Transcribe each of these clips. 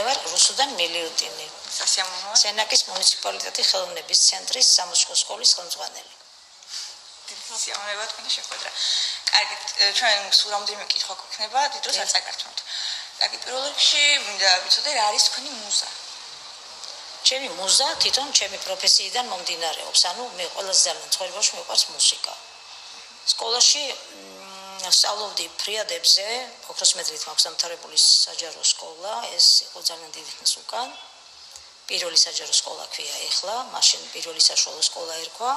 ვარ რუსუდან მილიუტინი. სასიამოვნოა. სენაკის მუნიციპალიტეტის ხელოვნების ცენტრის სამუსიკო სკოლის ხელმძღვანელი. სასიამოვნოა თქვენი შეხვედრა. კარგით, ჩვენ სულ რამდენიმე კითხვა გვექნება, დიდ დროს არ წაგართმევთ. კარგი, პირველ რიგში მინდა ვიცოდე რა არის თქვენი მუზა? ჩემი მუზა თვითონ ჩემი პროფესიიდან მომდინარეობს. ანუ მე ყველაზე ძალიან ცხოვრებაში მიყვარს მუსიკა. სკოლაში სწავლობდი ფრიადებზე, ოქროს მედლით მაქვს დამთავრებული საჯარო სკოლა, ეს იყო ძალიან დიდი ხნის უკან. პირველი საჯარო სკოლა ქვია ეხლა, მაშინ პირველი საშუალო სკოლა ერქვა.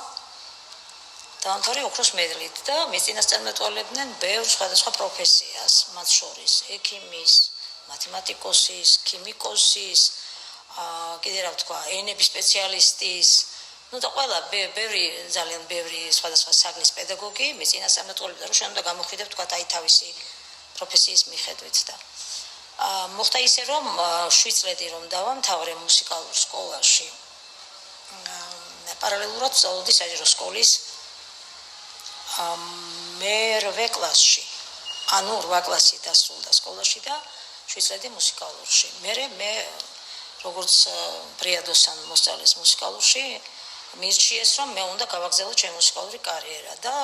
დაამთავრე ოქროს მედლით და მის წინასწარმეტყველებდნენ ბევრ სხვადასხვა პროფესიას, მათ შორის ექიმის, მათემატიკოსის, ქიმიკოსის, კიდე რა ვთქვა, ენების სპეციალისტის, და ყველა ძალიან ბევრი სხვადასხვა საგნის პედაგოგი მის წინასწარმეტყველებდა, რომ შენ უნდა გამოხიდებ თქვა აი თავისი პროფესიის მიხედვით და მოხდა ისე რომ 7 წლები რომ დავამთავრე მუსიკალურ სკოლაში. პარალელურად ვსწავლობდი საჯარო სკოლის მერვე კლასში. ანუ 8 კლასი დასრულდა სკოლაში და 7 წლები მუსიკალურში. მე როგორც ბრიადოსან მოსწავლეს მუსიკალურში, მირჩიეს რომ მე უნდა გავაგზავნო ჩემი მუსიკალური კარიერა და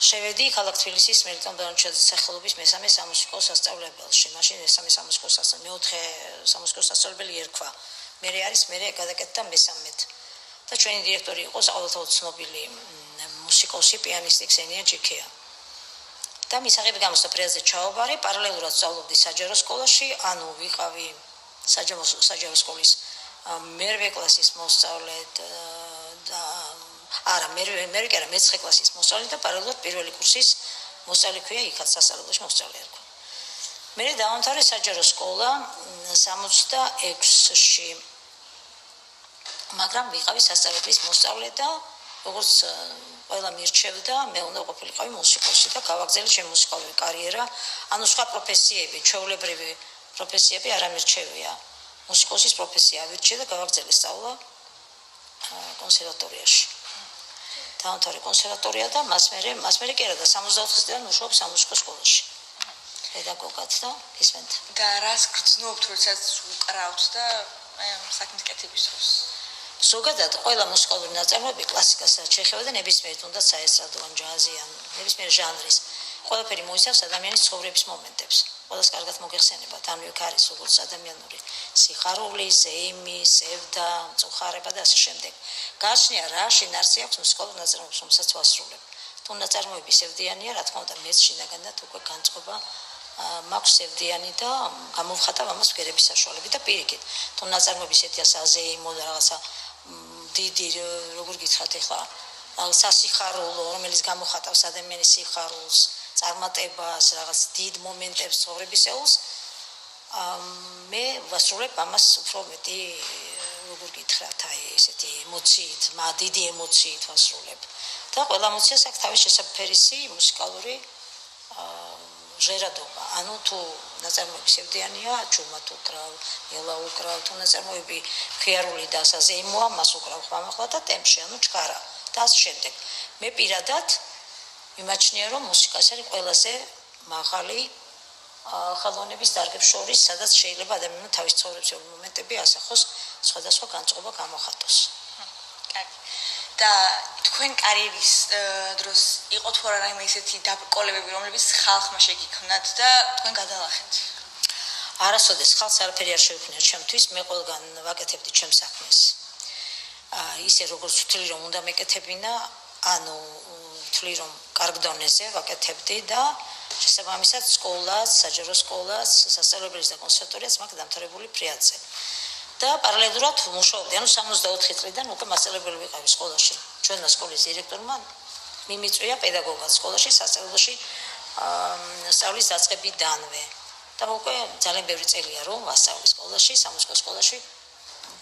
შევედი ქალაქ თბილისის მელიტონ ბარანჩაძის სახელობის მესამე სამუსიკო სასწავლებელში. მაშინ მესამე სამუსიკო სასწავლებელი, მეოთხე სამუსიკო სასწავლებელი ერქვა. მე გადაკეთდა მესამედ. და ჩვენი დირექტორი იყო საყოველთაოდ ცნობილი მუსიკოსი, პიანისტი ქსენია ჯიქია. და მისაღები გამოსცა ფრიაზე ჩაობარე, პარალელურად ვსწავლობდი საჯარო სკოლაში, ანუ ვიყავი საჯარო სკოლის მერვე კლასის მოსწავლედ და არა, მე-9 კლასის მოსწავლე და პარალელურად პირველი კურსის მოსწავლე ქვია, იქაც სასწავლებელში მოსწავლე ერქვა. მე დავამთავრე საჯარო სკოლა 66-ში. მაგრამ ვიყავი სასწავლებლის მოსწავლე და როგორც ყველა მირჩევდა, მე უნდა ყოფილიყავი მუსიკოსი და გავაგზავნე ჩემი მუსიკალური კარიერა, ანუ სხვა პროფესიები, ჩვეულებრივი პროფესიები არ ამირჩევია. მუსიკოსის პროფესია ავირჩიე და გავაგზავნე სწავლა კონსერვატორიაში. დავამთავრე კონსერვატორია და მას მერე კი არა და 64 წლიდან მუშაობ სამუსიკო სკოლაში. პედაგოგად და ისმენთ. და რას გრძნობთ, როდესაც უკრავთ და საქმის კეთების დროს? ზოგადად ყველა მუსიკალური ნაწარმოები კლასიკასაც შეეხება და ნებისმიერ თუნდაც საესტრადო ან ჯაზი ან ნებისმიერ ჟანრის. ყველაფერი მოიცავს ადამიანის ცხოვრების მომენტებს. ყველას კარგად მოგეხსენებათ, ანუ იქ არის როგორც ადამიანური სიხარული, ზეიმი, სევდა, მწუხარება და ასე შემდეგ. გააჩნია რა შინაარსი აქვს მუსიკალურ ნაწარმოებს, რომელსაც ვასრულებ. თუ ნაწარმოები სევდიანია, რა თქმა უნდა, მეც შინაგანად უკვე განწყობა მაქვს სევდიანი და გამოვხატავ ამას ვგერების საშუალებით და პირიქით. თუ ნაწარმოები ესეთია საზეიმო და რაღაცა დიდი, როგორ გითხრათ ახლა, სასიხარულო, რომელიც გამოხატავს ადამიანის სიხარულს, წარმატებას, რაღაც დიდ მომენტებს ცხოვრებისეულს, მე ვასრულებ ამას უფრო მეტი, როგორ გითხრათ, აი ესეთი ემოციით, დიდი ემოციით ვასრულებ. და ყველა ემოციას აქვს თავის შესაფერისი მუსიკალური ჟერადობა. ანუ თუ ნაწარმოები სევდიანია, ჯუმათ უკრავ, ნელა უკრავ, თუ ნაწარმოები მხიარული და საზეიმოა, მას უკრავ ხმამაღლა და ტემპში, ანუ ჩქარა და ასე შემდეგ. მე პირადად მიმაჩნია, რომ მუსიკა არის ყველაზე მაღალი ხელოვნების დარგებს შორის, სადაც შეიძლება ადამიანმა თავის ცხოვრებისეული მომენტები ასახოს, სხვადასხვა განწყობა გამოხატოს. კარგი. და თქვენ კარიერის დროს იყო თუ არა რაიმე ისეთი დაბრკოლებები, რომლებიც ხალხმა შეგიქმნათ და თქვენ გადალახეთ? არასოდეს ხალხს არაფერი არ შეუქმნია ჩემთვის, მე ყველგან ვაკეთებდი ჩემს საქმეს. ისე როგორც ვთვლი რომ უნდა მეკეთებინა, ანუ ვთვლი რომ კარგ დონეზე ვაკეთებდი და შესაბამისად სკოლას, საჯარო სკოლას, სასწავლებლის და კონსერვატორიას მაქვს დამთავრებული ფრიადზე. და პარალელურად მუშაობდი, ანუ 64 წლიდან უკვე მასწავლებელი ვიყავი სკოლაში. ჩვენმა სკოლის დირექტორმა მიმიწვია პედაგოგად სკოლაში, სასწავლებელში სწავლის დაწყებიდანვე. და უკვე ძალიან ბევრი წელია რომ ვასწავლე სკოლაში, სამუსიკო სკოლაში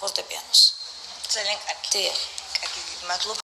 ფორტეპიანოს. ძალიან კარგი. დიახ. კარგი, მადლობა.